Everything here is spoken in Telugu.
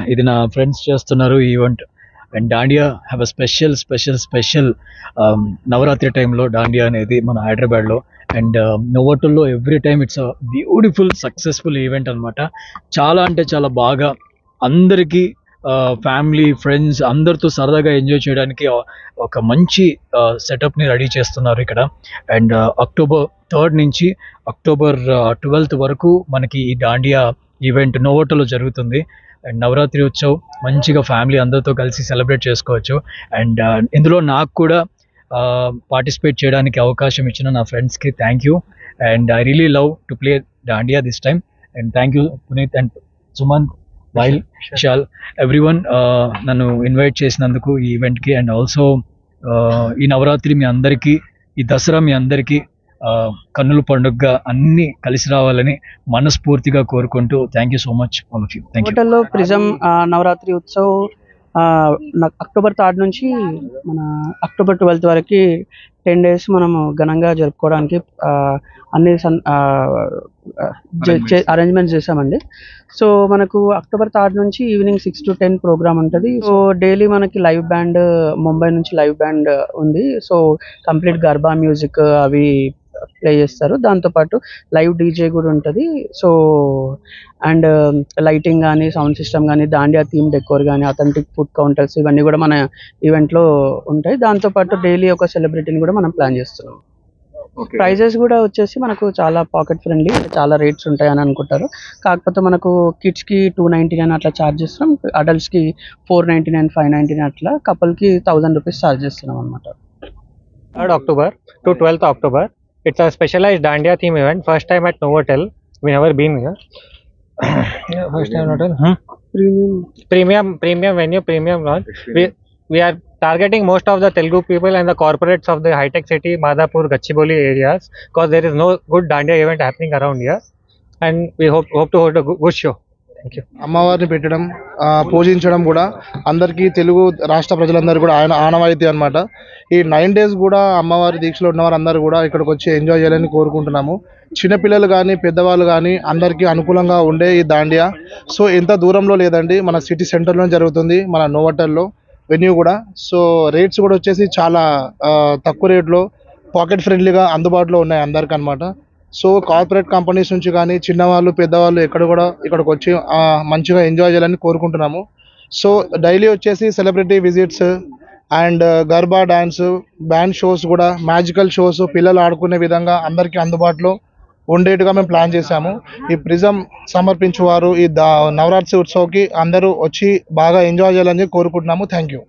ఇది నా ఫ్రెండ్స్ చేస్తున్నారు event. And Dandiya have a special Navaratri టైంలో డాండియా అనేది మన హైదరాబాద్లో అండ్ నోవోటల్లో every time it's a beautiful successful event అనమాట. చాలా అంటే చాలా బాగా అందరికీ ఫ్యామిలీ ఫ్రెండ్స్ అందరితో సరదాగా ఎంజాయ్ చేయడానికి ఒక మంచి సెటప్ని రెడీ చేస్తున్నారు ఇక్కడ. అండ్ October 3rd నుంచి October 12th వరకు మనకి ఈ డాండియా ఈవెంట్ నోవోటోలో జరుగుతుంది. అండ్ నవరాత్రి ఉత్సవ్ మంచిగా ఫ్యామిలీ అందరితో కలిసి సెలబ్రేట్ చేసుకోవచ్చు. అండ్ ఇందులో నాకు కూడా పార్టిసిపేట్ చేయడానికి అవకాశం ఇచ్చిన నా ఫ్రెండ్స్కి thank you. And I really love to play dandiya this time. And thank you Puneet and Sumanth, వైల్, విశాల్, ఎవ్రీవన్ నన్ను ఇన్వైట్ చేసినందుకు ఈ ఈవెంట్కి. అండ్ ఆల్సో ఈ నవరాత్రి మీ అందరికీ, ఈ దసరా మీ అందరికీ కన్నుల పండుగగా అన్ని కలిసి రావాలని మనస్ఫూర్తిగా కోరుకుంటూ thank you so much all of you. Thank you. హోటల్లో prism Navaratri Utsav October 3rd నుంచి మన October 12th వరకు 10 days మనము ఘనంగా జరుపుకోవడానికి అన్ని అరేంజ్మెంట్స్ చేసామండి. సో మనకు October 3rd నుంచి ఈవినింగ్ 6 to 10 ప్రోగ్రామ్ ఉంటుంది. సో డైలీ మనకి లైవ్ బ్యాండ్, ముంబై నుంచి లైవ్ బ్యాండ్ ఉంది. సో కంప్లీట్ గర్బా మ్యూజిక్ అవి ప్లే చేస్తారు. దాంతోపాటు లైవ్ డీజే కూడా ఉంటుంది. సో అండ్ లైటింగ్ కానీ, సౌండ్ సిస్టమ్ కానీ, దాండియా థీమ్ డెకోర్ కానీ, అథెంటిక్ ఫుడ్ కౌంటర్స్ ఇవన్నీ కూడా మన ఈవెంట్లో ఉంటాయి. దాంతోపాటు డైలీ ఒక సెలబ్రిటీని కూడా మనం ప్లాన్ చేస్తున్నాం. ప్రైజెస్ కూడా వచ్చేసి మనకు చాలా పాకెట్ ఫ్రెండ్లీ, చాలా రేట్స్ ఉంటాయని అనుకుంటారు. కాకపోతే మనకు కిడ్స్కి 299 అట్లా ఛార్జ్ చేస్తున్నాం, అడల్ట్స్కి 499, 599 అట్లా, కపుల్కి 1000 రూపీస్ ఛార్జ్ చేస్తున్నాం అనమాట. 3rd October to 12th October. It's a specialized Dandiya theme event. First time at Novotel. We never been here. First time Novotel. Premium venue, premium launch. We are targeting most of the Telugu people and the corporates of the high-tech city, Madhapur, Gachibowli areas, because there is no good Dandiya event happening around here, and we hope to hold a good show. అమ్మవారిని పెట్టడం, పూజించడం కూడా అందరికీ తెలుగు రాష్ట్ర ప్రజలందరూ కూడా ఆనవాయితీ అనమాట. ఈ 9 days కూడా అమ్మవారి దీక్షలో ఉన్నవారు అందరూ కూడా ఇక్కడికి వచ్చి ఎంజాయ్ చేయాలని కోరుకుంటున్నాము. చిన్నపిల్లలు కానీ పెద్దవాళ్ళు కానీ అందరికీ అనుకూలంగా ఉండే ఈ దాండియా సో ఎంత దూరంలో లేదండి, మన సిటీ సెంటర్లో జరుగుతుంది, మన నోవోటల్లో వెన్యూ కూడా. సో రేట్స్ కూడా వచ్చేసి చాలా తక్కువ రేట్లో పాకెట్ ఫ్రెండ్లీగా అందుబాటులో ఉన్నాయి అందరికీ అనమాట. సో కార్పొరేట్ కంపెనీస్ నుంచి కానీ చిన్నవాళ్ళు పెద్దవాళ్ళు ఇక్కడికి వచ్చి మంచిగా ఎంజాయ్ చేయాలని కోరుకుంటున్నాము. సో డైలీ వచ్చేసి celebrity visits and garba dance, band shows కూడా, మ్యాజికల్ షోస్ పిల్లలు ఆడుకునే విధంగా అందరికీ అందుబాటులో ఉండేట్టుగా మేము ప్లాన్ చేశాము. ఈ ప్రిజం సమర్పించేవారు ఈ నవరాత్రి ఉత్సవ్కి అందరూ వచ్చి బాగా ఎంజాయ్ చేయాలని కోరుకుంటున్నాము. Thank you.